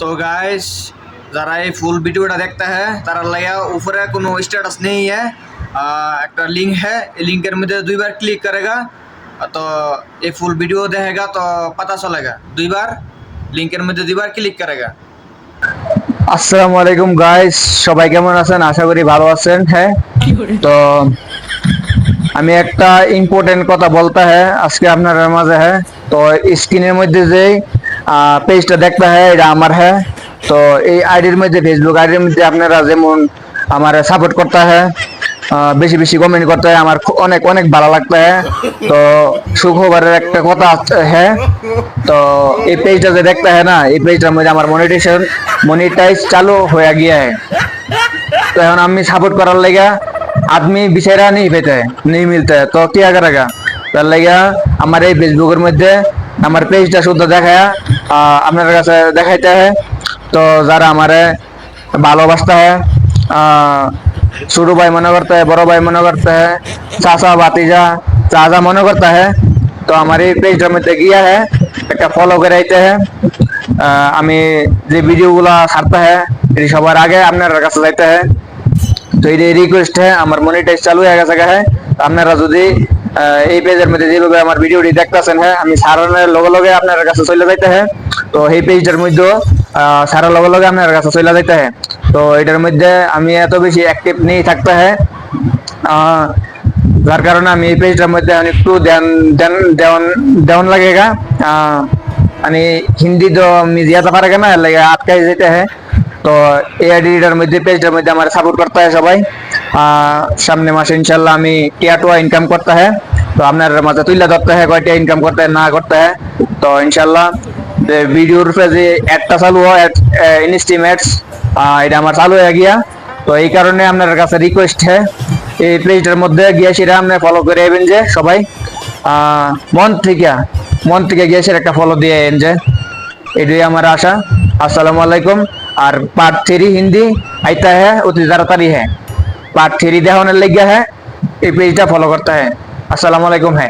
तो गाइस जरा ये फुल वीडियोটা দেখতে है তারা লাগা ऊपर কোনো স্ট্যাটাস नहीं है একটা লিংক है লিংকের মধ্যে দুইবার ক্লিক करेगा तो ये फुल वीडियो देखेगा तो पता चलेगा দুইবার লিংকের মধ্যে দুইবার ক্লিক करेगा। আসসালামু আলাইকুম গাইস, সবাই কেমন আছেন? আশা করি ভালো আছেন। হ্যাঁ, তো আমি একটা ইম্পর্টেন্ট কথা বলতে হ্যাঁ আজকে আপনার মাঝে। হ্যাঁ, তো স্ক্রিনের মধ্যে যে পেজটা দেখতে হ্যাঁ এটা আমার। হ্যাঁ, তো এই আইডির মধ্যে ফেসবুক আইডির মধ্যে আপনারা যেমন আমার সাপোর্ট করতে হ্যাঁ, বেশি বেশি কমেন্ট করতে হয়, আমার অনেক অনেক ভালো লাগতে হ্যাঁ। তো সুখবরের একটা কথা হ্যাঁ, তো এই पेज যে देखता है ना, এই पेजটার মধ্যে আমার মনিটাইজ চালু হয়ে গিয়া है। तो এখন আমি সাপোর্ट করার লাগা आदमी बिचारा नहीं पेते नहीं मिलता है, तो क्या करेगा? তার লাগা আমার এই ফেসবুকের মধ্যে আমার পেজটা শুদ্ধ দেখায় আপনার কাছে দেখাইতে হয়। তো যারা আমারে ভালোবাসতে হয়, ছোট भाई मना करता है, बड़ो भाई मना करता है, चाचा भातीजा चाचा मना करता है, तो हमारे पेजটার মধ্যে গিয়া है একটা ফলো করে আইতে है। আমি যে ভিডিওগুলা ছাড়তে है এই সবার আগে আপনার কাছে যাইতে है। তো এই রিকোয়েস্ট है, আমার মনিটাইজ চালু হয়ে গেছে। হ্যাঁ, আপনারা যদি এই পেজের মধ্যে যেভাবে আমার ভিডিওটি দেখতেছেন হ্যাঁ, আমি সারানোর লগে লগে আপনার কাছে চলে যাইতে হয়। তো এই পেজটার মধ্যে সারার লগে লগে আপনার কাছে চলে যাইতে হয়। তো এটার মধ্যে আমি এত বেশি অ্যাক্টিভ নেই থাকতে হয়, যার কারণে আমি এই পেজটার মধ্যে একটু দেওয়ান লাগেगा। মানে হিন্দি তো আমি ज्यादा পারেगा না লাগে আটকাই যেতে হয়। তো এই আইডিটার মধ্যে পেজটার মধ্যে আমার সাপোর্ট করতে হয় সবাই। সামনে মাসে ইনশাল্লাহ আমি টিয়া ইনকাম করতে হয়, তো আপনার মাঝে তুলে ধরতে হয় কয়টা ইনকাম করতে হয় না করতে হয়। তো ইনশাল্লাহ ভিডিওর যে অ্যাডটা চালু হয় ইনস্টিম অ্যাডস, এটা আমার চালু হয়ে গিয়া। তো এই কারণে আপনার কাছে রিকোয়েস্ট হ্যাঁ, এই পেজটার মধ্যে গিয়ে সেটা আপনি ফলো করে যাবেন যে সবাই মন থেকে গিয়ে সেটা একটা ফলো দিয়ে যে এটাই আমার আশা। अस्सलाम वालेकुम। और पार्ट 3 हिंदी आइता है उतनी ताड़ाताड़ी है, पार्ट 3 देखने लग गया है, ये पेजটা फॉलो करता है। अस्सलाम वालेकुम है।